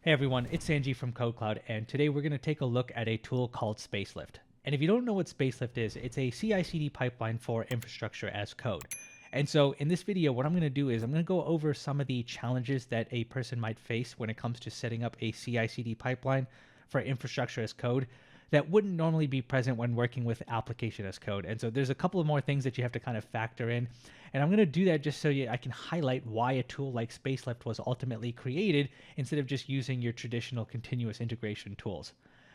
Hey everyone, it's Sanji from KodeKloud, and today we're going to take a look at a tool called Spacelift. And if you don't know what Spacelift is, it's a CI/CD pipeline for infrastructure as code. And so in this video, what I'm going to do is I'm going to go over some of the challenges that a person might face when it comes to setting up a CI/CD pipeline for infrastructure as code that wouldn't normally be present when working with application as code. And so there's a couple of more things that you have to kind of factor in. And I'm going to do that just so I can highlight why a tool like Spacelift was ultimately created instead of just using your traditional continuous integration tools.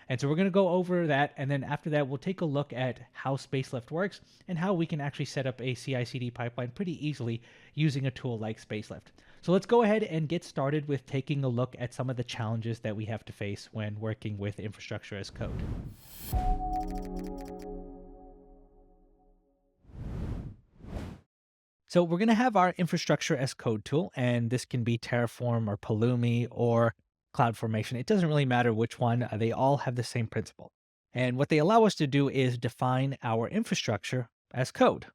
And so we're going to go over that. And then after that, we'll take a look at how Spacelift works and how we can actually set up a CI/CD pipeline pretty easily using a tool like Spacelift. So let's go ahead and get started with taking a look at some of the challenges that we have to face when working with infrastructure as code. So we're going to have our infrastructure as code tool, and this can be Terraform or Pulumi or CloudFormation. It doesn't really matter which one. They all have the same principle. And what they allow us to do is define our infrastructure as code.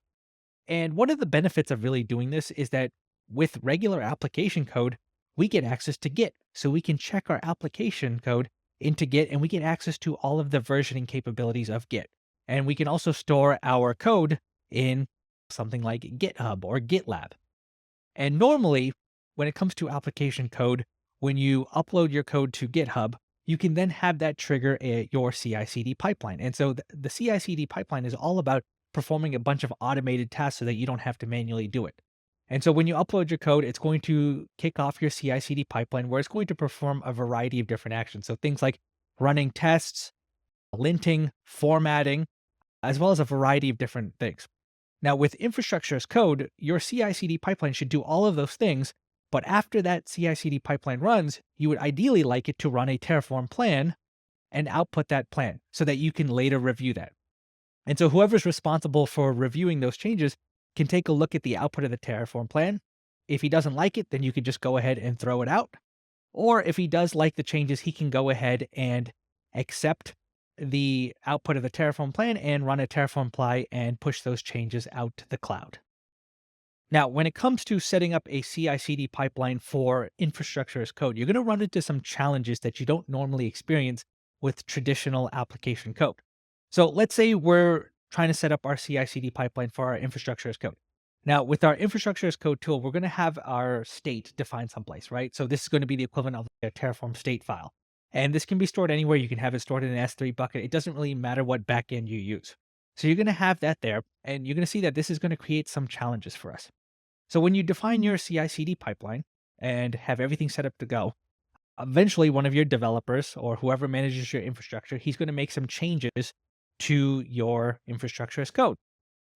And one of the benefits of really doing this is that with regular application code, we get access to Git. So we can check our application code into Git and we get access to all of the versioning capabilities of Git. And we can also store our code in something like GitHub or GitLab. And normally, when it comes to application code, when you upload your code to GitHub, you can then have that trigger your CI/CD pipeline. And so the CI/CD pipeline is all about performing a bunch of automated tasks so that you don't have to manually do it. And so when you upload your code, it's going to kick off your CI/CD pipeline where it's going to perform a variety of different actions. So things like running tests, linting, formatting, as well as a variety of different things. Now, with infrastructure as code, your CI/CD pipeline should do all of those things. But after that CI/CD pipeline runs, you would ideally like it to run a Terraform plan and output that plan so that you can later review that. And so whoever's responsible for reviewing those changes can take a look at the output of the Terraform plan. If he doesn't like it, then you can just go ahead and throw it out. Or if he does like the changes, he can go ahead and accept the output of the Terraform plan and run a Terraform apply and push those changes out to the cloud. Now, when it comes to setting up a CI/CD pipeline for infrastructure as code, you're going to run into some challenges that you don't normally experience with traditional application code. So let's say we're trying to set up our CI/CD pipeline for our infrastructure as code. Now, with our infrastructure as code tool, we're going to have our state defined someplace, right? So this is going to be the equivalent of a Terraform state file. And this can be stored anywhere. You can have it stored in an S3 bucket. It doesn't really matter what backend you use. So you're going to have that there, and you're going to see that this is going to create some challenges for us. So when you define your CI/CD pipeline and have everything set up to go, eventually one of your developers or whoever manages your infrastructure, he's going to make some changes to your infrastructure as code.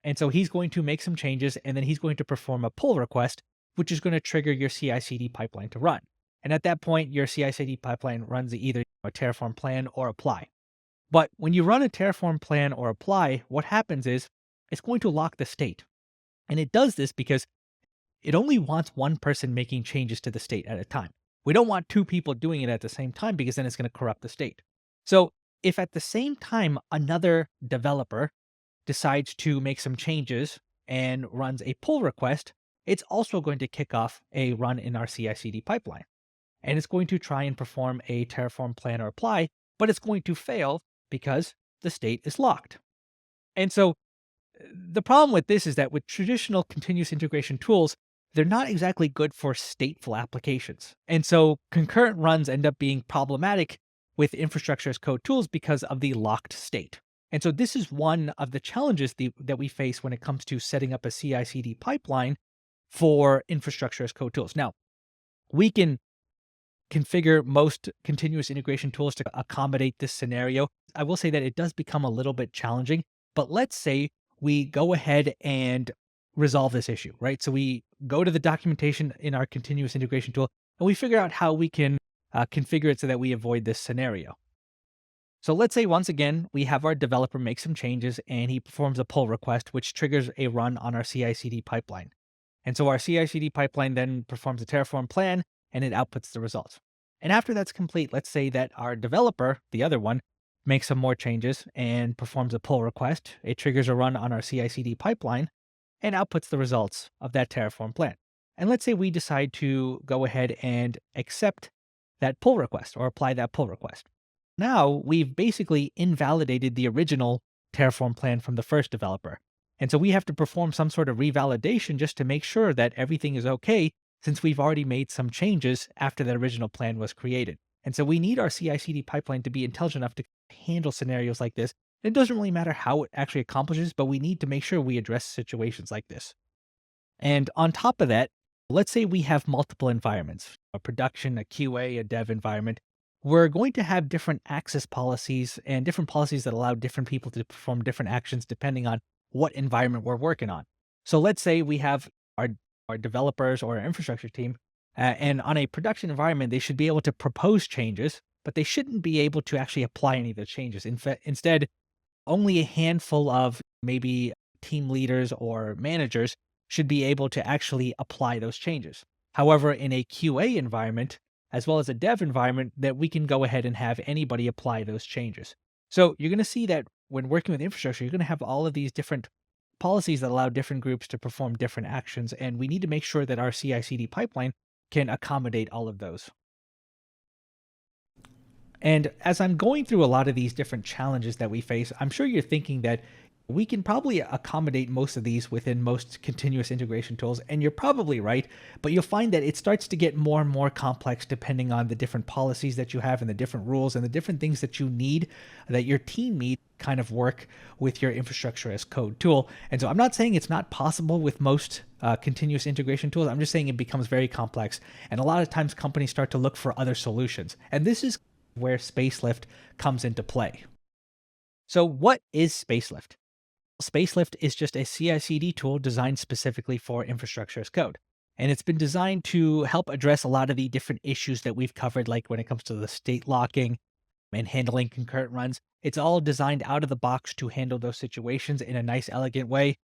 And so he's going to make some changes and then he's going to perform a pull request, which is going to trigger your CI/CD pipeline to run. And at that point, your CI/CD pipeline runs either a Terraform plan or apply. But when you run a Terraform plan or apply, what happens is it's going to lock the state. And it does this because it only wants one person making changes to the state at a time. We don't want two people doing it at the same time because then it's going to corrupt the state. So if at the same time another developer decides to make some changes and runs a pull request, it's also going to kick off a run in our CI/CD pipeline. And it's going to try and perform a Terraform plan or apply, but it's going to fail because the state is locked. And so the problem with this is that with traditional continuous integration tools, they're not exactly good for stateful applications. And so concurrent runs end up being problematic with infrastructure as code tools because of the locked state. And so this is one of the challenges that we face when it comes to setting up a CI/CD pipeline for infrastructure as code tools. Now, we can configure most continuous integration tools to accommodate this scenario. I will say that it does become a little bit challenging, but let's say we go ahead and resolve this issue, right? So we go to the documentation in our continuous integration tool and we figure out how we can configure it so that we avoid this scenario. So let's say once again, we have our developer make some changes and he performs a pull request, which triggers a run on our CI/CD pipeline. And so our CI/CD pipeline then performs a Terraform plan and it outputs the results. And after that's complete, let's say that our developer, the other one, makes some more changes and performs a pull request. It triggers a run on our CI/CD pipeline and outputs the results of that Terraform plan. And let's say we decide to go ahead and accept that pull request or apply that pull request. Now we've basically invalidated the original Terraform plan from the first developer. And so we have to perform some sort of revalidation just to make sure that everything is okay, since we've already made some changes after that original plan was created. And so we need our CI/CD pipeline to be intelligent enough to handle scenarios like this. It doesn't really matter how it actually accomplishes, but we need to make sure we address situations like this. And on top of that, let's say we have multiple environments, a production, a QA, a dev environment. We're going to have different access policies and different policies that allow different people to perform different actions depending on what environment we're working on. So let's say we have our, our developers or our infrastructure team, and on a production environment, they should be able to propose changes, but they shouldn't be able to actually apply any of the changes. Instead, only a handful of maybe team leaders or managers should be able to actually apply those changes. However, in a QA environment, as well as a dev environment, that we can go ahead and have anybody apply those changes. So you're going to see that when working with infrastructure, you're going to have all of these different policies that allow different groups to perform different actions. And we need to make sure that our CI/CD pipeline can accommodate all of those. And as I'm going through a lot of these different challenges that we face, I'm sure you're thinking that we can probably accommodate most of these within most continuous integration tools. And you're probably right, but you'll find that it starts to get more and more complex depending on the different policies that you have and the different rules and the different things that you need, that your team needs kind of work with your infrastructure as code tool. And so I'm not saying it's not possible with most continuous integration tools. I'm just saying it becomes very complex. And a lot of times companies start to look for other solutions. And this is where Spacelift comes into play. So what is Spacelift? Spacelift is just a CI/CD tool designed specifically for infrastructure as code. And it's been designed to help address a lot of the different issues that we've covered, like when it comes to the state locking and handling concurrent runs. It's all designed out of the box to handle those situations in a nice, elegant way.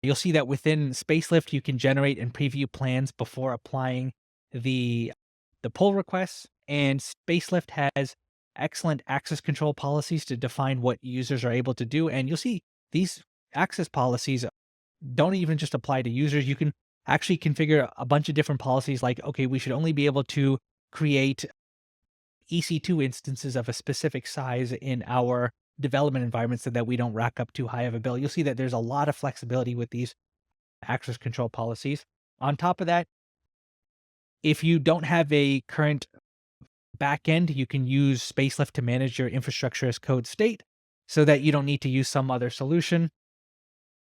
You'll see that within Spacelift, you can generate and preview plans before applying the pull requests. And Spacelift has excellent access control policies to define what users are able to do. And you'll see these access policies don't even just apply to users. You can actually configure a bunch of different policies like, okay, we should only be able to create EC2 instances of a specific size in our development environment so that we don't rack up too high of a bill. You'll see that there's a lot of flexibility with these access control policies. On top of that, if you don't have a current backend, you can use Spacelift to manage your infrastructure as code state so that you don't need to use some other solution.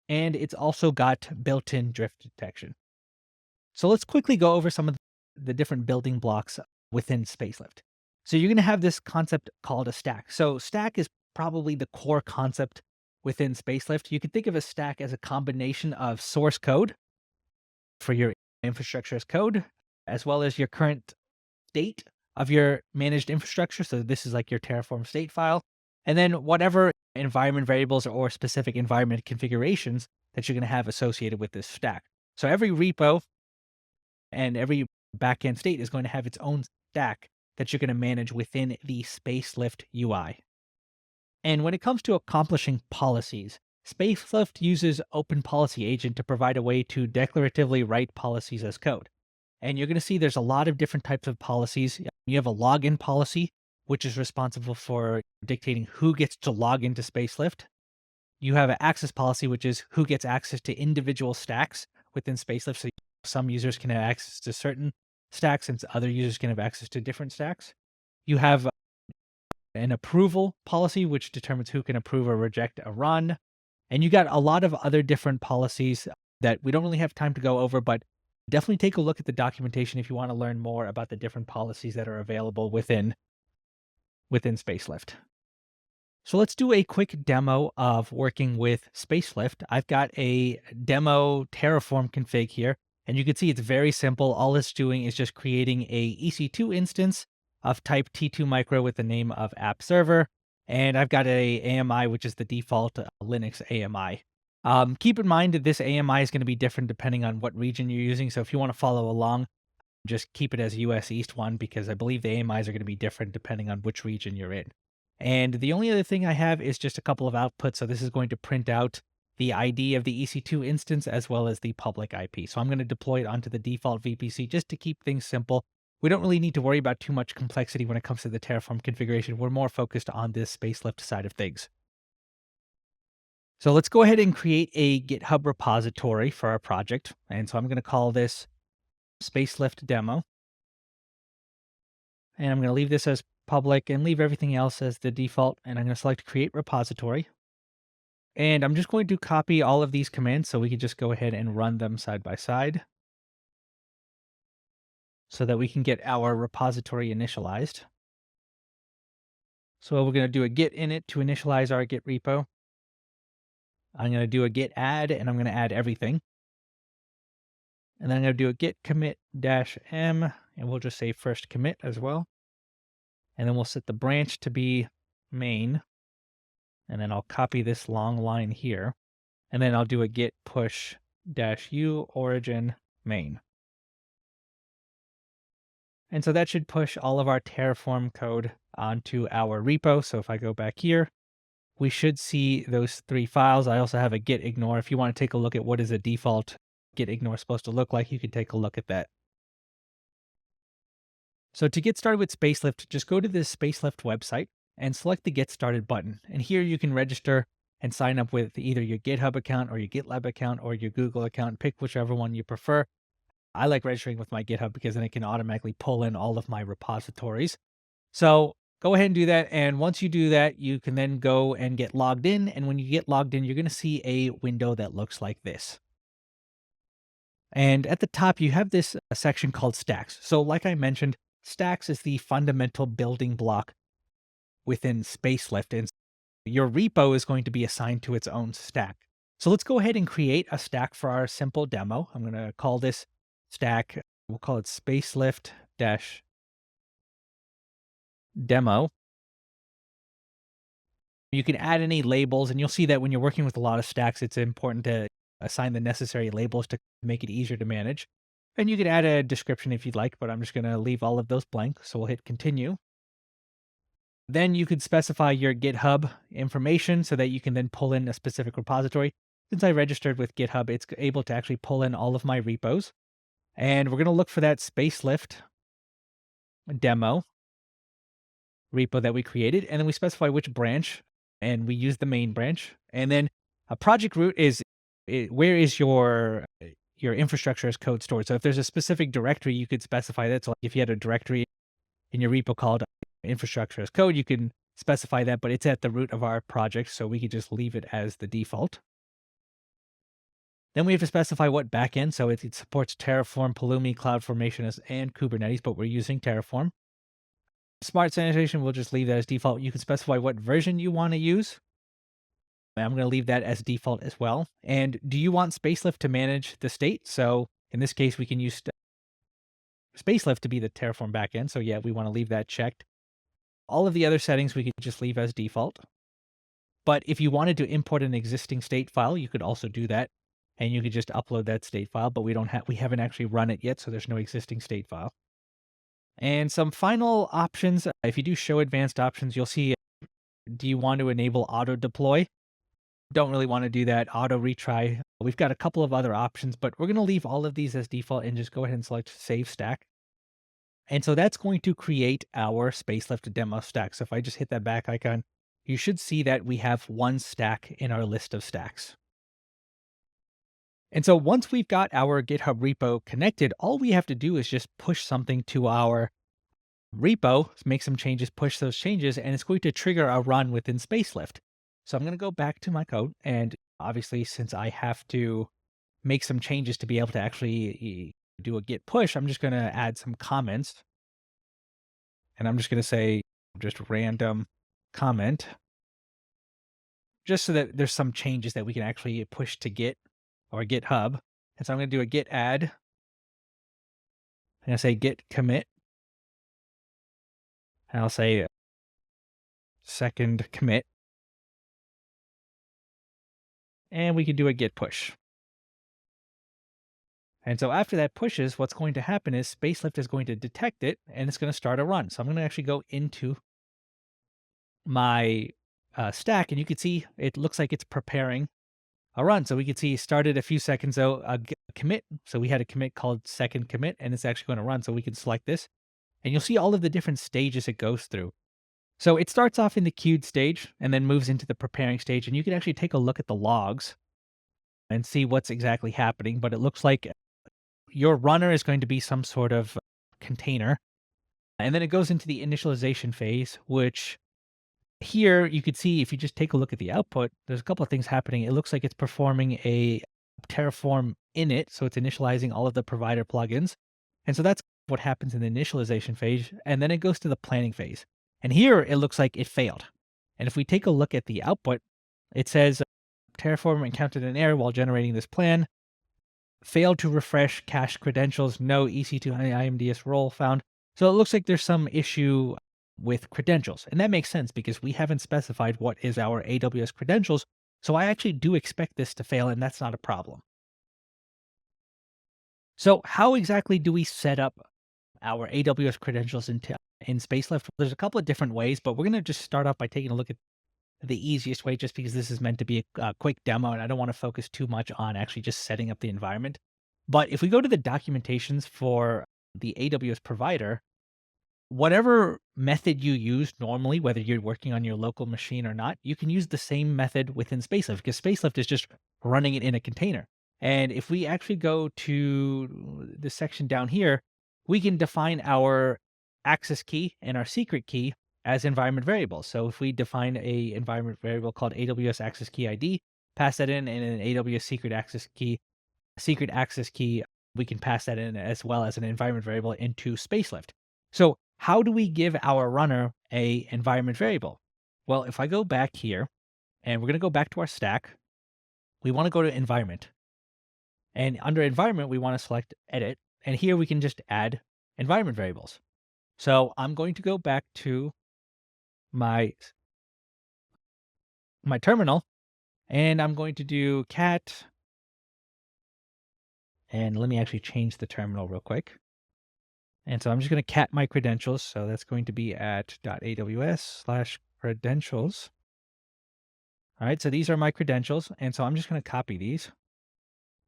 And it's also got built-in drift detection. So let's quickly go over some of the different building blocks within Spacelift. So you're going to have this concept called a stack. So stack is probably the core concept within Spacelift. You can think of a stack as a combination of source code for your infrastructure as code, as well as your current state of your managed infrastructure. So this is like your Terraform state file. And then whatever environment variables or specific environment configurations that you're going to have associated with this stack. So every repo and every backend state is going to have its own stack that you're going to manage within the Spacelift UI. And when it comes to accomplishing policies, Spacelift uses Open Policy Agent to provide a way to declaratively write policies as code. And you're going to see there's a lot of different types of policies. You have a login policy, which is responsible for dictating who gets to log into Spacelift. You have an access policy, which is who gets access to individual stacks within Spacelift. So some users can have access to certain stacks and other users can have access to different stacks. You have an approval policy, which determines who can approve or reject a run. And you got a lot of other different policies that we don't really have time to go over, but definitely take a look at the documentation if you want to learn more about the different policies that are available within Spacelift. So let's do a quick demo of working with Spacelift. I've got a demo Terraform config here, and you can see it's very simple. All it's doing is just creating a EC2 instance of type T2 micro with the name of app server. And I've got a AMI, which is the default Linux AMI. Keep in mind that this AMI is going to be different depending on what region you're using. So if you want to follow along, just keep it as US East 1 because I believe the AMIs are going to be different depending on which region you're in. And the only other thing I have is just a couple of outputs. So this is going to print out the ID of the EC2 instance as well as the public IP. So I'm going to deploy it onto the default VPC just to keep things simple. We don't really need to worry about too much complexity when it comes to the Terraform configuration. We're more focused on this Spacelift side of things. So let's go ahead and create a GitHub repository for our project. And so I'm going to call this Spacelift demo. And I'm going to leave this as public and leave everything else as the default. And I'm going to select create repository. And I'm just going to copy all of these commands so we can just go ahead and run them side by side so that we can get our repository initialized. So we're going to do a git init to initialize our Git repo. I'm going to do a git add, and I'm going to add everything. And then I'm going to do a git commit -m, and we'll just say first commit as well. And then we'll set the branch to be main. And then I'll copy this long line here. And then I'll do a git push -u origin main. And so that should push all of our Terraform code onto our repo. So if I go back here, we should see those 3 files. I also have a git ignore. If you want to take a look at what is a default git ignore supposed to look like, you can take a look at that. So to get started with Spacelift, just go to this Spacelift website and select the Get Started button. And here you can register and sign up with either your GitHub account or your GitLab account or your Google account. Pick whichever one you prefer. I like registering with my GitHub because then it can automatically pull in all of my repositories. So go ahead and do that. And once you do that, you can then go and get logged in. And when you get logged in, you're going to see a window that looks like this. And at the top, you have this section called Stacks. So like I mentioned, Stacks is the fundamental building block within Spacelift. And your repo is going to be assigned to its own stack. So let's go ahead and create a stack for our simple demo. I'm going to call this stack, we'll call it Spacelift-demo. You can add any labels, and you'll see that when you're working with a lot of stacks, it's important to assign the necessary labels to make it easier to manage. And you can add a description if you'd like, but I'm just going to leave all of those blank. So we'll hit continue. Then you could specify your GitHub information so that you can then pull in a specific repository. Since I registered with GitHub, it's able to actually pull in all of my repos. And we're going to look for that Spacelift demo repo that we created. And then we specify which branch, and we use the main branch. And then a project root is where is your infrastructure as code stored. So if there's a specific directory, you could specify that. So if you had a directory in your repo called infrastructure as code, you can specify that, but it's at the root of our project. So we could just leave it as the default. Then we have to specify what backend. So it supports Terraform, Pulumi, CloudFormation, and Kubernetes, but we're using Terraform. Smart Sanitation, we'll just leave that as default. You can specify what version you want to use. I'm going to leave that as default as well. And do you want Spacelift to manage the state? So in this case, we can use Spacelift to be the Terraform backend. So yeah, we want to leave that checked. All of the other settings we could just leave as default. But if you wanted to import an existing state file, you could also do that. And you could just upload that state file, but we haven't actually run it yet, so there's no existing state file. And some final options, if you do show advanced options, you'll see, do you want to enable auto deploy? Don't really want to do that. Auto retry. We've got a couple of other options, but we're going to leave all of these as default and just go ahead and select save stack. And so that's going to create our Spacelift demo stack. So if I just hit that back icon, you should see that we have one stack in our list of stacks. And so once we've got our GitHub repo connected, all we have to do is just push something to our repo, make some changes, push those changes, and it's going to trigger a run within Spacelift. So I'm going to go back to my code. And obviously, since I have to make some changes to be able to actually do a git push, I'm just going to add some comments. And I'm just going to say just random comment, just so that there's some changes that we can actually push to Git or GitHub. And so I'm going to do a git add. I'm going to say git commit. And I'll say second commit. And we can do a git push. And so after that pushes, what's going to happen is Spacelift is going to detect it and it's going to start a run. So I'm going to actually go into my stack, and you can see it looks like it's preparing a run. So we can see started a few seconds ago, a commit. So we had a commit called second commit, and it's actually going to run. So we can select this. and you'll see all of the different stages it goes through. So it starts off in the queued stage and then moves into the preparing stage, and you can actually take a look at the logs and see what's exactly happening. But it looks like your runner is going to be some sort of container, and then it goes into the initialization phase, which here you could see if you just take a look at the output, there's a couple of things happening. It looks like it's performing a Terraform init, so it's initializing all of the provider plugins. And so that's what happens in the initialization phase. And then it goes to the planning phase. And here it looks like it failed. And if we take a look at the output, it says Terraform encountered an error while generating this plan, failed to refresh cache credentials, no EC2 IMDS role found. So it looks like there's some issue with credentials. And that makes sense because we haven't specified what is our AWS credentials. So I actually do expect this to fail, and that's not a problem. So how exactly do we set up our AWS credentials in Spacelift? There's a couple of different ways, but we're going to just start off by taking a look at the easiest way, just because this is meant to be a quick demo and I don't want to focus too much on actually just setting up the environment. But if we go to the documentations for the AWS provider, whatever method you use normally, whether you're working on your local machine or not, you can use the same method within Spacelift because Spacelift is just running it in a container. And if we actually go to the section down here, we can define our access key and our secret key as environment variables. So if we define a environment variable called AWS access key ID, pass that in, and an AWS secret access key, we can pass that in as well as an environment variable into Spacelift. So how do we give our runner a environment variable? Well, if I go back here, and we're going to go back to our stack, we want to go to environment. And under environment, we want to select edit. And here we can just add environment variables. So I'm going to go back to my terminal, and I'm going to do cat. And let me actually change the terminal real quick. And so I'm just going to cat my credentials. So that's going to be at .aws/credentials. All right, so these are my credentials. And so I'm just going to copy these.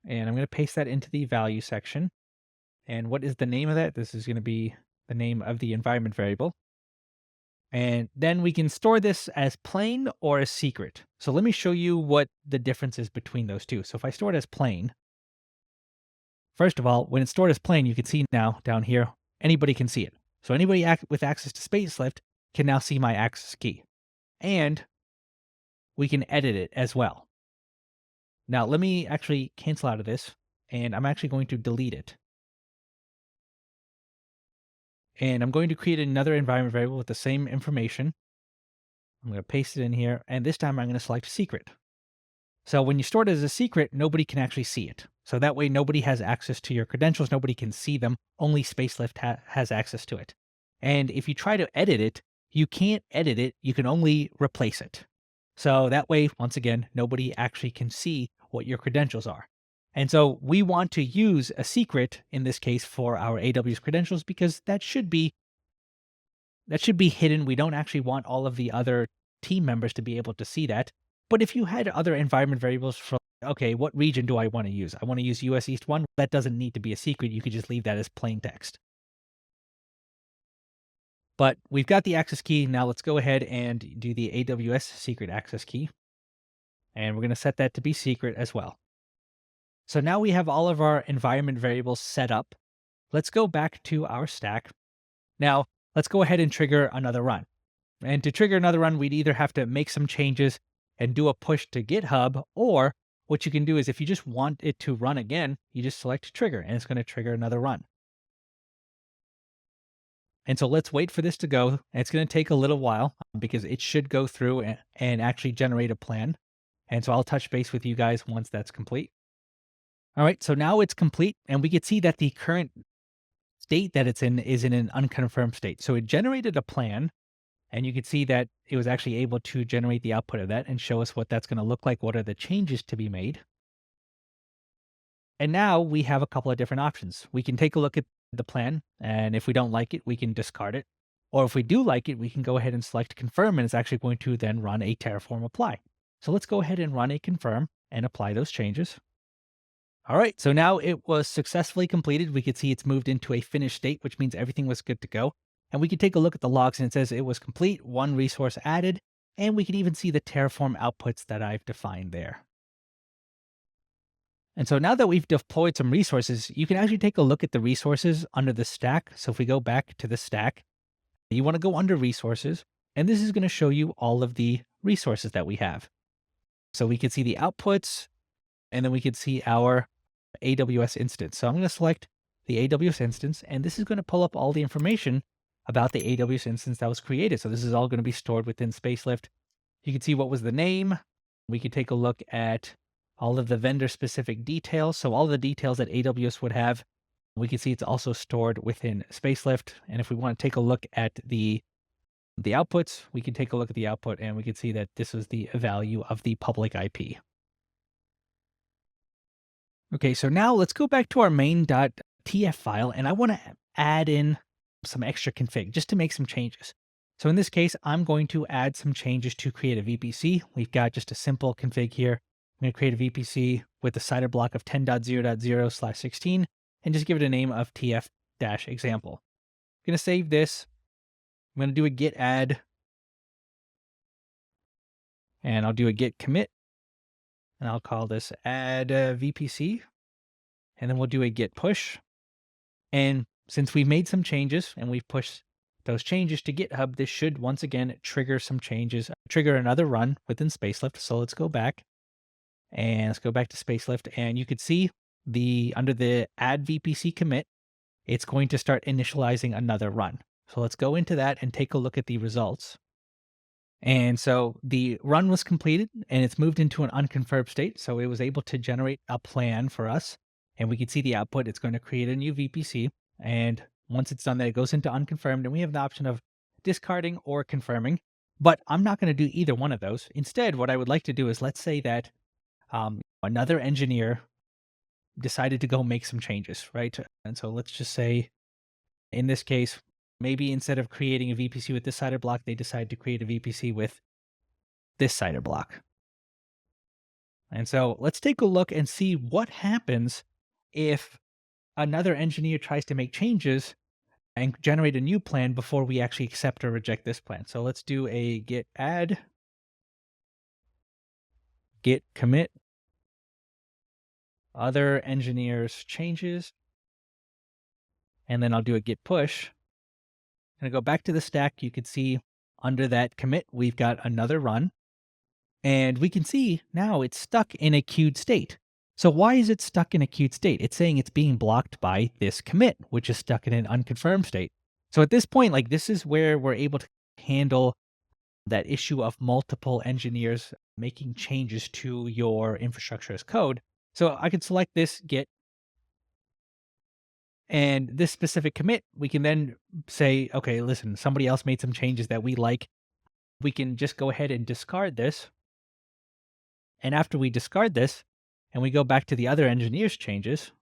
And I'm going to paste that into the value section. And what is the name of that? This is going to be the name of the environment variable. And then we can store this as plain or as secret. So let me show you what the difference is between those two. So if I store it as plain, first of all, when it's stored as plain, you can see now down here, anybody can see it. So anybody with access to Spacelift can now see my access key. And we can edit it as well. Now let me actually cancel out of this, and I'm actually going to delete it. And I'm going to create another environment variable with the same information. I'm going to paste it in here, and this time I'm going to select secret. So when you store it as a secret, nobody can actually see it. So that way nobody has access to your credentials, nobody can see them, only Spacelift has access to it. And if you try to edit it, you can't edit it, you can only replace it. So that way, once again, nobody actually can see what your credentials are. And so we want to use a secret in this case for our AWS credentials because that should be hidden. We don't actually want all of the other team members to be able to see that. But if you had other environment variables for, okay, what region do I want to use? I want to use US East 1. That doesn't need to be a secret. You could just leave that as plain text. But we've got the access key. Now let's go ahead and do the AWS secret access key. And we're going to set that to be secret as well. So now we have all of our environment variables set up. Let's go back to our stack. Now let's go ahead and trigger another run. And to trigger another run, we'd either have to make some changes and do a push to GitHub, or what you can do is if you just want it to run again, you just select trigger and it's going to trigger another run. And so let's wait for this to go. It's going to take a little while because it should go through and actually generate a plan. And so I'll touch base with you guys once that's complete. All right, so now it's complete, and we can see that the current state that it's in is in an unconfirmed state. So it generated a plan, and you can see that it was actually able to generate the output of that and show us what that's going to look like, what are the changes to be made. And now we have a couple of different options. We can take a look at the plan, and if we don't like it, we can discard it. Or if we do like it, we can go ahead and select confirm, and it's actually going to then run a Terraform apply. So let's go ahead and run a confirm and apply those changes. All right, so now it was successfully completed. We could see it's moved into a finished state, which means everything was good to go. And we could take a look at the logs and it says it was complete, one resource added, and we can even see the Terraform outputs that I've defined there. And so now that we've deployed some resources, you can actually take a look at the resources under the stack. So if we go back to the stack, you want to go under resources, and this is going to show you all of the resources that we have. So we can see the outputs, and then we can see our AWS instance. So I'm going to select the AWS instance, and this is going to pull up all the information about the AWS instance that was created. So this is all going to be stored within Spacelift. You can see what was the name. We could take a look at all of the vendor specific details. So all the details that AWS would have, we can see it's also stored within Spacelift. And if we want to take a look at the outputs, we can take a look at the output and we can see that this was the value of the public IP. Okay, so now let's go back to our main.tf file, and I want to add in some extra config just to make some changes. So in this case, I'm going to add some changes to create a VPC. We've got just a simple config here. I'm going to create a VPC with the CIDR block of 10.0.0/16 and just give it a name of tf-example. I'm going to save this. I'm going to do a git add, and I'll do a git commit, and I'll call this add VPC, and then we'll do a git push. And since we've made some changes and we've pushed those changes to GitHub, this should once again trigger some changes, trigger another run within Spacelift. So let's go back and let's go back to Spacelift, and you could see under the add VPC commit, it's going to start initializing another run. So let's go into that and take a look at the results. And so the run was completed and it's moved into an unconfirmed state. So it was able to generate a plan for us, and we can see the output. It's going to create a new VPC. And once it's done that, it goes into unconfirmed, and we have the option of discarding or confirming. But I'm not going to do either one of those. Instead, what I would like to do is, let's say that another engineer decided to go make some changes, right? And so let's just say, in this case, maybe instead of creating a VPC with this CIDR block, they decide to create a VPC with this CIDR block. And so let's take a look and see what happens if another engineer tries to make changes and generate a new plan before we actually accept or reject this plan. So let's do a git add, git commit, other engineers changes, and then I'll do a git push. I'm going to go back to the stack. You can see under that commit, we've got another run, and we can see now it's stuck in a queued state. So why is it stuck in a queued state? It's saying it's being blocked by this commit, which is stuck in an unconfirmed state. So at this point, like, this is where we're able to handle that issue of multiple engineers making changes to your infrastructure as code. So I could select this git, and this specific commit, we can then say, okay, listen, somebody else made some changes that we like. We can just go ahead and discard this. And after we discard this, and we go back to the other engineer's changes,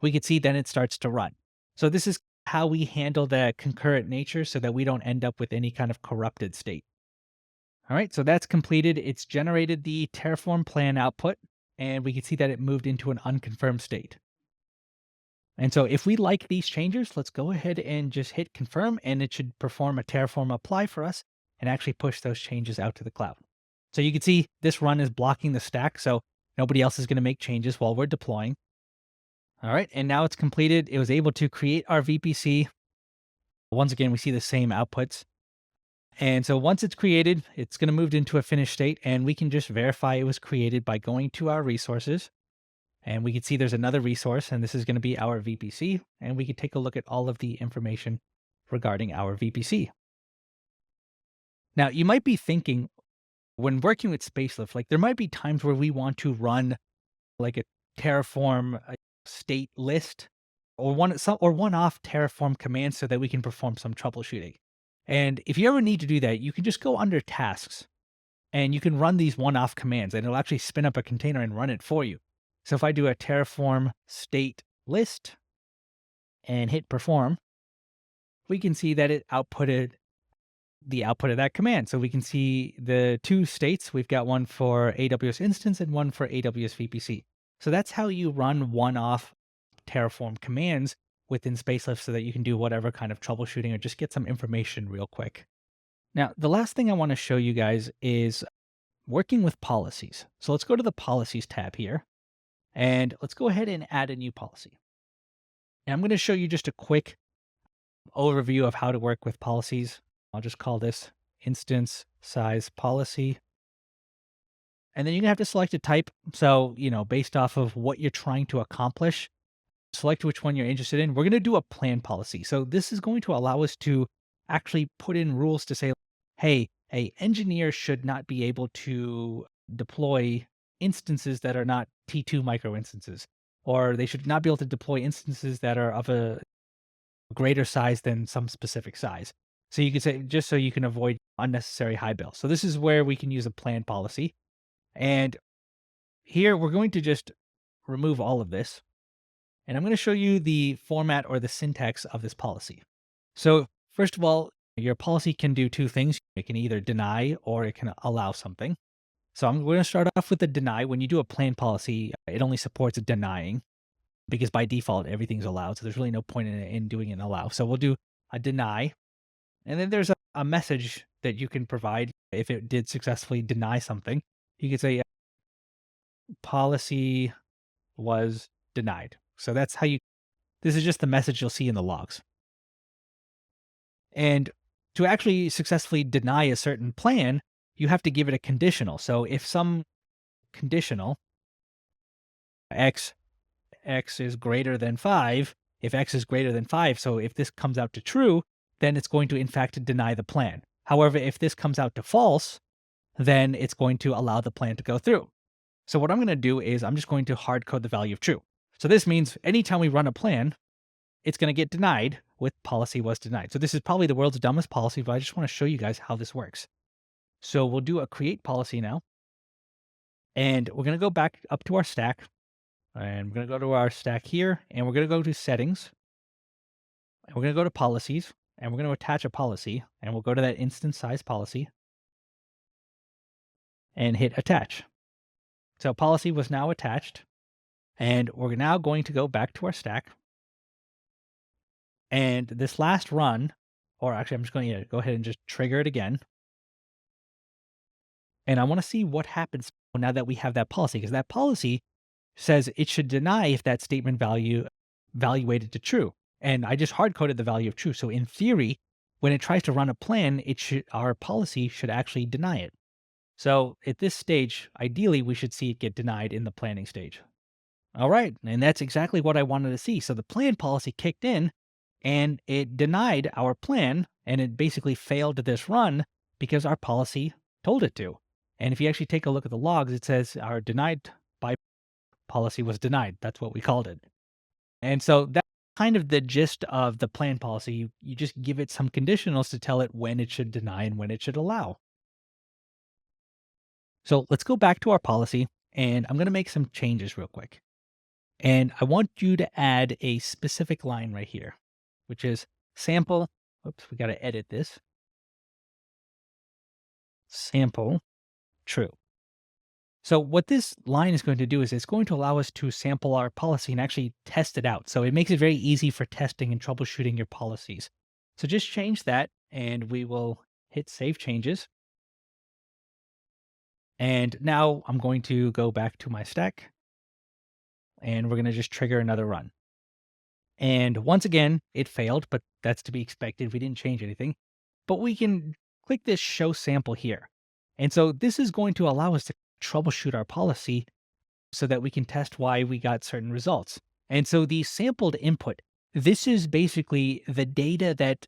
we can see then it starts to run. So this is how we handle the concurrent nature so that we don't end up with any kind of corrupted state. All right, so that's completed. It's generated the Terraform plan output, and we can see that it moved into an unconfirmed state. And so if we like these changes, let's go ahead and just hit confirm, and it should perform a Terraform apply for us and actually push those changes out to the cloud. So you can see this run is blocking the stack, so nobody else is going to make changes while we're deploying. All right, and now it's completed. It was able to create our VPC. Once again, we see the same outputs. And so once it's created, it's going to move into a finished state, and we can just verify it was created by going to our resources. And we can see there's another resource, and this is going to be our VPC. And we can take a look at all of the information regarding our VPC. Now, you might be thinking, when working with Spacelift, like, there might be times where we want to run like a Terraform state list or one-off Terraform command so that we can perform some troubleshooting. And if you ever need to do that, you can just go under tasks and you can run these one-off commands, and it'll actually spin up a container and run it for you. So if I do a Terraform state list and hit perform, we can see that it outputted the output of that command. So we can see the two states. We've got one for AWS instance and one for AWS VPC. So that's how you run one-off Terraform commands within Spacelift so that you can do whatever kind of troubleshooting or just get some information real quick. Now, the last thing I want to show you guys is working with policies. So let's go to the policies tab here and let's go ahead and add a new policy. And I'm going to show you just a quick overview of how to work with policies. I'll just call this instance size policy. And then you're going to have to select a type. So, based off of what you're trying to accomplish, select which one you're interested in. We're going to do a plan policy. So this is going to allow us to actually put in rules to say, hey, a engineer should not be able to deploy instances that are not T2 micro instances, or they should not be able to deploy instances that are of a greater size than some specific size. So you could say, just so you can avoid unnecessary high bill. So this is where we can use a plan policy. And here we're going to just remove all of this. And I'm going to show you the format or the syntax of this policy. So first of all, your policy can do two things. It can either deny or it can allow something. So I'm going to start off with the deny. When you do a plan policy, it only supports denying because by default, everything's allowed. So there's really no point in doing an allow. So we'll do a deny. And then there's a message that you can provide if it did successfully deny something. You could say policy was denied. So that's how this is just the message you'll see in the logs. And to actually successfully deny a certain plan, you have to give it a conditional. So if some conditional x is greater than 5, if x is greater than 5, so if this comes out to true, then it's going to in fact deny the plan. However, if this comes out to false, then it's going to allow the plan to go through. So what I'm going to do is I'm just going to hard code the value of true. So this means anytime we run a plan, it's going to get denied with policy was denied. So this is probably the world's dumbest policy, but I just want to show you guys how this works. So we'll do a create policy now. And we're going to go back up to our stack. And we're going to go to our stack here. And we're going to go to settings. And we're going to go to policies. And we're going to attach a policy. And we'll go to that instance size policy. And hit attach. So policy was now attached. And we're now going to go back to our stack. And this last run, or actually I'm just going to go ahead and just trigger it again. And I want to see what happens now that we have that policy, because that policy says it should deny if that statement value evaluated to true. And I just hard coded the value of true. So in theory, when it tries to run a plan, our policy should actually deny it. So at this stage, ideally, we should see it get denied in the planning stage. All right. And that's exactly what I wanted to see. So the plan policy kicked in and it denied our plan, and it basically failed this run because our policy told it to. And if you actually take a look at the logs, it says our denied by policy was denied. That's what we called it. And so that's kind of the gist of the plan policy. You just give it some conditionals to tell it when it should deny and when it should allow. So let's go back to our policy, and I'm going to make some changes real quick. And I want you to add a specific line right here, which is sample. Oops, we got to edit this. Sample true. So what this line is going to do is it's going to allow us to sample our policy and actually test it out. So it makes it very easy for testing and troubleshooting your policies. So just change that and we will hit save changes. And now I'm going to go back to my stack and we're going to just trigger another run. And once again, it failed, but that's to be expected. We didn't change anything. But we can click this show sample here. And so this is going to allow us to troubleshoot our policy so that we can test why we got certain results. And so the sampled input, this is basically the data that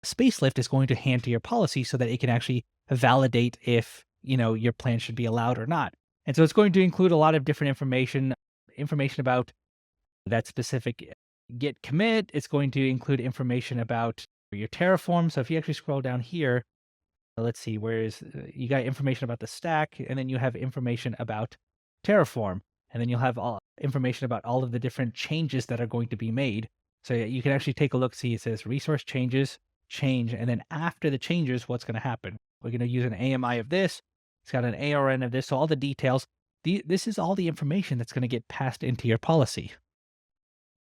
Spacelift is going to hand to your policy so that it can actually validate if, your plan should be allowed or not. And so it's going to include a lot of different information about that specific git commit. It's going to include information about your Terraform. So if you actually scroll down here, let's see, you got information about the stack, and then you have information about Terraform, and then you'll have all information about all of the different changes that are going to be made. So you can actually take a look, see it says resource changes, change, and then after the changes, what's going to happen? We're going to use an AMI of this. It's got an ARN of this, so all the details. This is all the information that's going to get passed into your policy.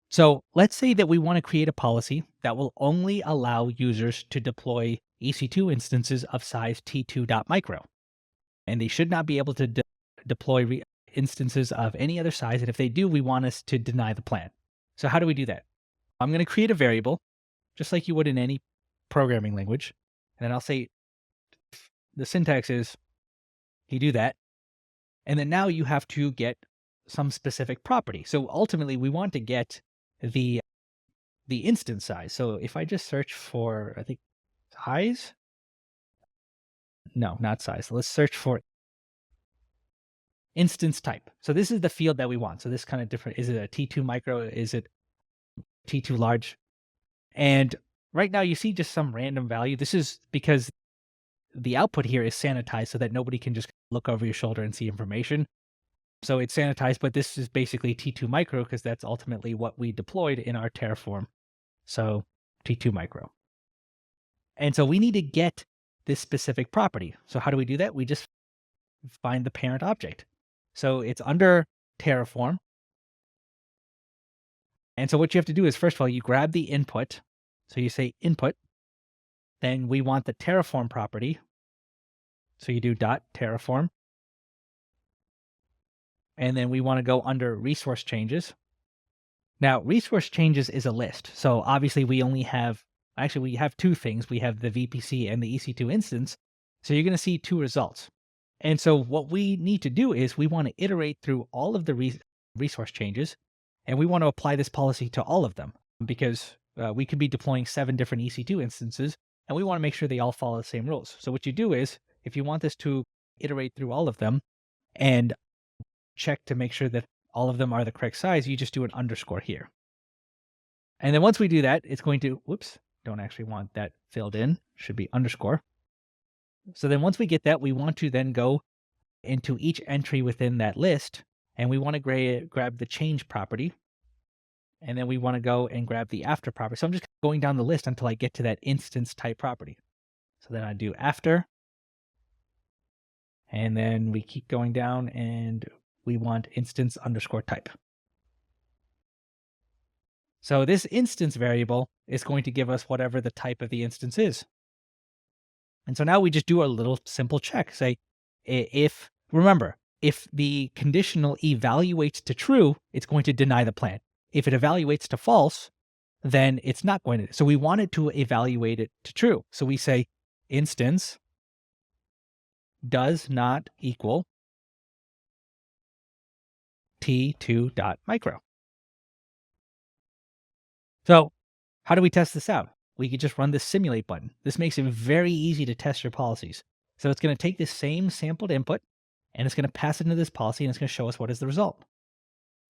So let's say that we want to create a policy that will only allow users to deploy EC2 instances of size T2.micro, and they should not be able to deploy instances of any other size. And if they do, we want us to deny the plan. So how do we do that? I'm going to create a variable, just like you would in any programming language. And then I'll say the syntax is you do that. And then now you have to get some specific property. So ultimately, we want to get the instance size. So if I just search for, I think, size. No, not size. Let's search for instance type. So this is the field that we want. So this kind of different. Is it a T2 micro? Is it T2 large? And right now you see just some random value. This is because the output here is sanitized so that nobody can just look over your shoulder and see information. So it's sanitized, but this is basically T2 micro because that's ultimately what we deployed in our Terraform. So T2 micro. And so we need to get this specific property. So how do we do that? We just find the parent object. So it's under Terraform. And so what you have to do is, first of all, you grab the input. So you say input. Then we want the Terraform property. So you do .terraform. And then we want to go under resource changes. Now, resource changes is a list. So obviously we only have, actually we have two things. We have the VPC and the EC2 instance. So you're going to see two results. And so what we need to do is we want to iterate through all of the resource changes, and we want to apply this policy to all of them because we could be deploying 7 different EC2 instances, and we want to make sure they all follow the same rules. So what you do is, if you want this to iterate through all of them and check to make sure that all of them are the correct size, you just do an underscore here. And then once we do that, it's going to, whoops, don't actually want that filled in, should be underscore. So then once we get that, we want to then go into each entry within that list, and we want to grab the change property, and then we want to go and grab the after property. So I'm just going down the list until I get to that instance type property. So then I do after, and then we keep going down, and we want instance underscore type. So this instance variable is going to give us whatever the type of the instance is. And so now we just do a little simple check. Say, remember, if the conditional evaluates to true, it's going to deny the plan. If it evaluates to false, then it's not going to. So we want it to evaluate it to true. So we say instance does not equal t2.micro. So how do we test this out? We could just run the simulate button. This makes it very easy to test your policies. So it's going to take this same sampled input, and it's going to pass it into this policy, and it's going to show us what is the result.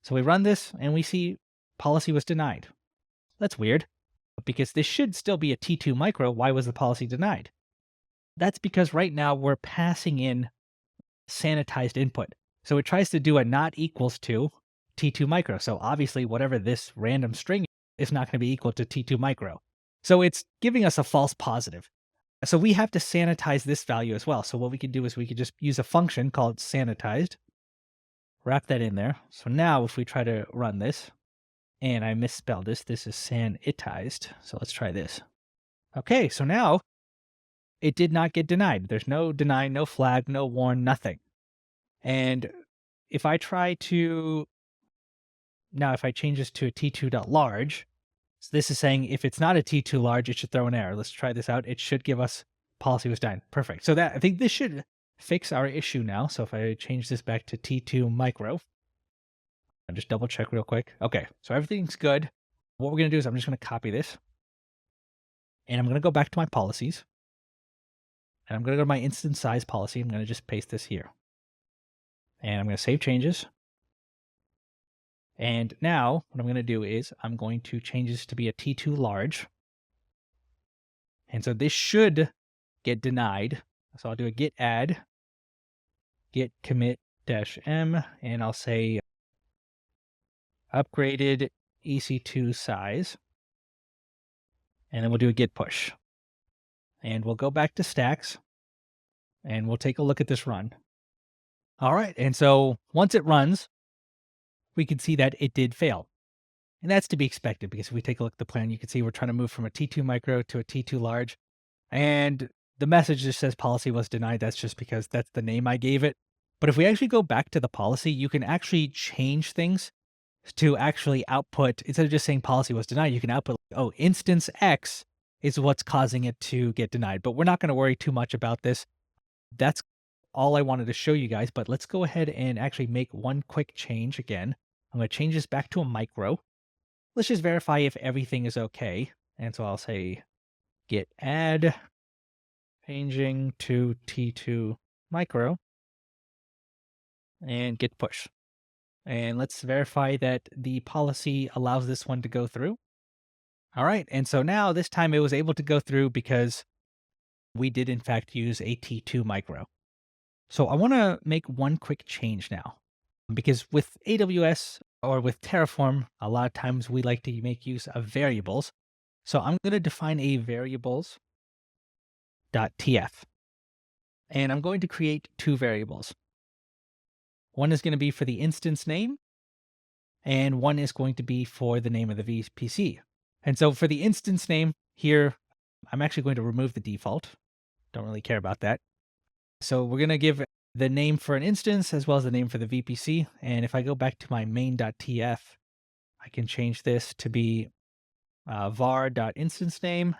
So we run this, and we see policy was denied. That's weird, because this should still be a T2 micro. Why was the policy denied? That's because right now we're passing in sanitized input. So it tries to do a not equals to T2 micro. So obviously whatever this random string is not going to be equal to T2 micro. So it's giving us a false positive. So we have to sanitize this value as well. So what we could do is we could just use a function called sanitized, wrap that in there. So now if we try to run this, and I misspelled this is sanitized. So let's try this. Okay, so now it did not get denied. There's no deny, no flag, no warn, nothing. And if I try to, now if I change this to a T2.large, so this is saying if it's not a T2 large, it should throw an error. Let's try this out. It should give us policy was done. Perfect. So that, I think this should fix our issue now. So if I change this back to T2 micro, I'll just double check real quick. Okay, so everything's good. What we're going to do is I'm just going to copy this, and I'm going to go back to my policies, and I'm going to go to my instance size policy. I'm going to just paste this here, and I'm going to save changes. And now what I'm going to do is I'm going to change this to be a T2 large. And so this should get denied. So I'll do a git add, git commit -m, and I'll say upgraded EC2 size. And then we'll do a git push. And we'll go back to stacks, and we'll take a look at this run. All right. And so once it runs, we can see that it did fail. And that's to be expected because if we take a look at the plan, you can see we're trying to move from a T2 micro to a T2 large. And the message just says policy was denied. That's just because that's the name I gave it. But if we actually go back to the policy, you can actually change things to actually output, instead of just saying policy was denied, you can output, oh, instance X is what's causing it to get denied. But we're not going to worry too much about this. That's all I wanted to show you guys. But let's go ahead and actually make one quick change again. I'm going to change this back to a micro. Let's just verify if everything is okay. And so I'll say git add, changing to T2 micro, and git push. And let's verify that the policy allows this one to go through. All right. And so now this time it was able to go through because we did in fact use a T2 micro. So I want to make one quick change now because with AWS or with Terraform, a lot of times we like to make use of variables. So I'm going to define a variables.tf and I'm going to create two variables. One is going to be for the instance name and one is going to be for the name of the VPC. And so for the instance name here, I'm actually going to remove the default. Don't really care about that. So we're going to give the name for an instance as well as the name for the VPC. And if I go back to my main.tf, I can change this to be var.instance name.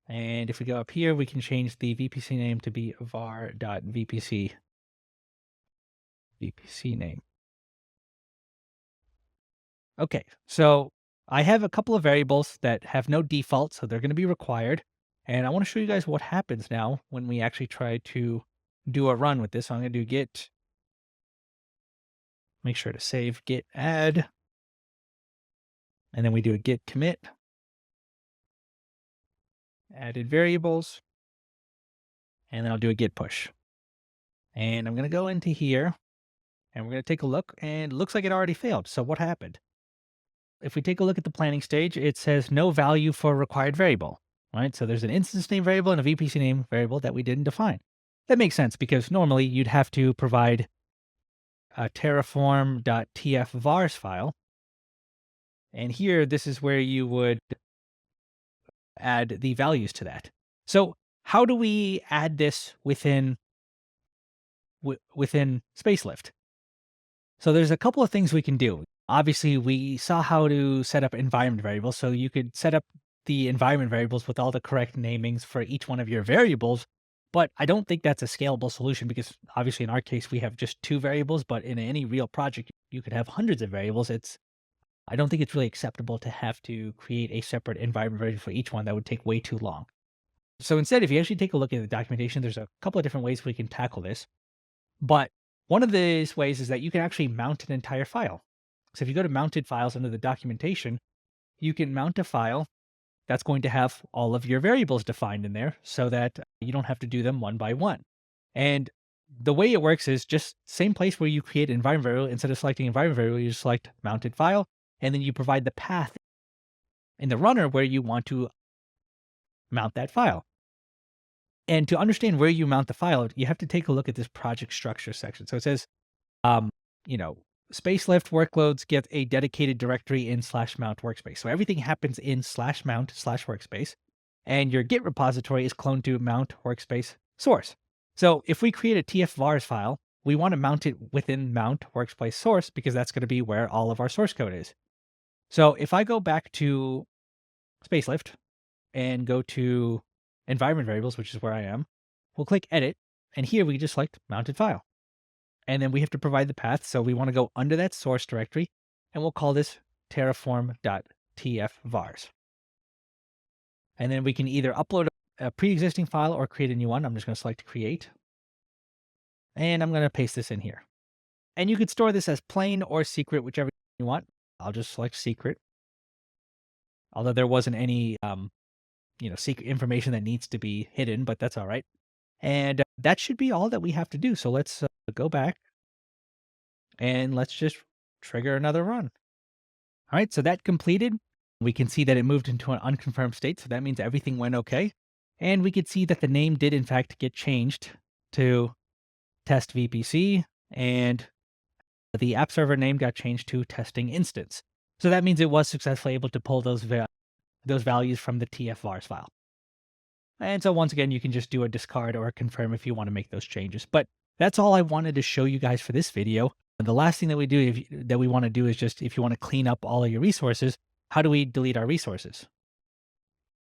And if we go up here, we can change the VPC name to be var.vpc VPC name. Okay, so I have a couple of variables that have no default, so they're going to be required. And I want to show you guys what happens now when we actually try to do a run with this. So I'm going to do git, make sure to save git add, and then we do a git commit, added variables, and then I'll do a git push. And I'm going to go into here and we're going to take a look, and it looks like it already failed. So what happened? If we take a look at the planning stage, it says no value for required variable, right? So there's an instance name variable and a VPC name variable that we didn't define. That makes sense because normally you'd have to provide a terraform.tf vars file. And here, this is where you would add the values to that. So how do we add this within Spacelift? So there's a couple of things we can do. Obviously, we saw how to set up environment variables. So you could set up the environment variables with all the correct namings for each one of your variables. But I don't think that's a scalable solution because obviously in our case, we have just two variables, but in any real project, you could have hundreds of variables. I don't think it's really acceptable to have to create a separate environment variable for each one. That would take way too long. So instead, if you actually take a look at the documentation, there's a couple of different ways we can tackle this. But one of these ways is that you can actually mount an entire file. So if you go to mounted files under the documentation, you can mount a file that's going to have all of your variables defined in there so that you don't have to do them one by one. And the way it works is just same place where you create an environment variable. Instead of selecting environment variable, you just select mounted file, and then you provide the path in the runner where you want to mount that file. And to understand where you mount the file, you have to take a look at this project structure section. So it says, Spacelift workloads get a dedicated directory in /mount workspace. So everything happens in /mount /workspace. And your Git repository is cloned to mount workspace source. So if we create a TF vars file, we want to mount it within mount workspace source because that's going to be where all of our source code is. So if I go back to Spacelift and go to environment variables, which is where I am, we'll click edit. And here we just select mounted file. And then we have to provide the path. So we want to go under that source directory, and we'll call this terraform.tf vars. And then we can either upload a pre-existing file or create a new one. I'm just going to select create. And I'm going to paste this in here. And you could store this as plain or secret, whichever you want. I'll just select secret. Although there wasn't any, secret information that needs to be hidden, but that's all right. And that should be all that we have to do. So let's go back and let's just trigger another run. All right, so that completed. We can see that it moved into an unconfirmed state. So that means everything went okay. And we could see that the name did in fact get changed to test VPC, and the app server name got changed to testing instance. So that means it was successfully able to pull those values from the TF-vars file. And so once again, you can just do a discard or a confirm if you want to make those changes. But that's all I wanted to show you guys for this video. And the last thing that we do that we want to do is just if you want to clean up all of your resources, how do we delete our resources?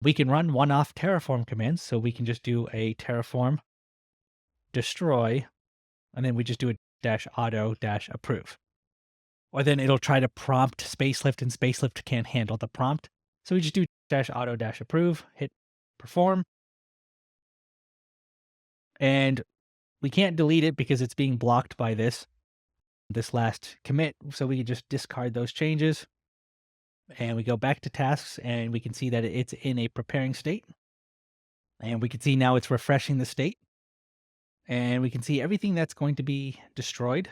We can run one-off Terraform commands. So we can just do a Terraform destroy, and then we just do a -auto-approve. Or then it'll try to prompt Spacelift, and Spacelift can't handle the prompt. So we just do -auto-approve, hit perform, and we can't delete it because it's being blocked by this last commit. So we can just discard those changes, and we go back to tasks, and we can see that it's in a preparing state. And we can see now it's refreshing the state, and we can see everything that's going to be destroyed.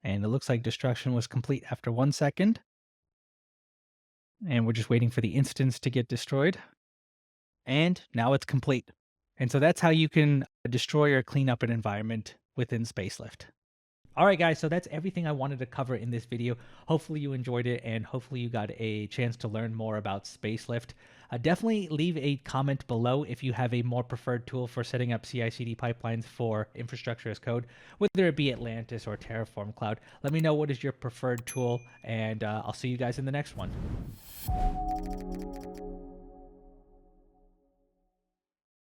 And it looks like destruction was complete after 1 second. And we're just waiting for the instance to get destroyed. And now it's complete. And so that's how you can destroy or clean up an environment within Spacelift. All right, guys, so that's everything I wanted to cover in this video. Hopefully you enjoyed it, and hopefully you got a chance to learn more about Spacelift. Definitely leave a comment below if you have a more preferred tool for setting up CI/CD pipelines for infrastructure as code, whether it be Atlantis or Terraform Cloud. Let me know what is your preferred tool, and I'll see you guys in the next one.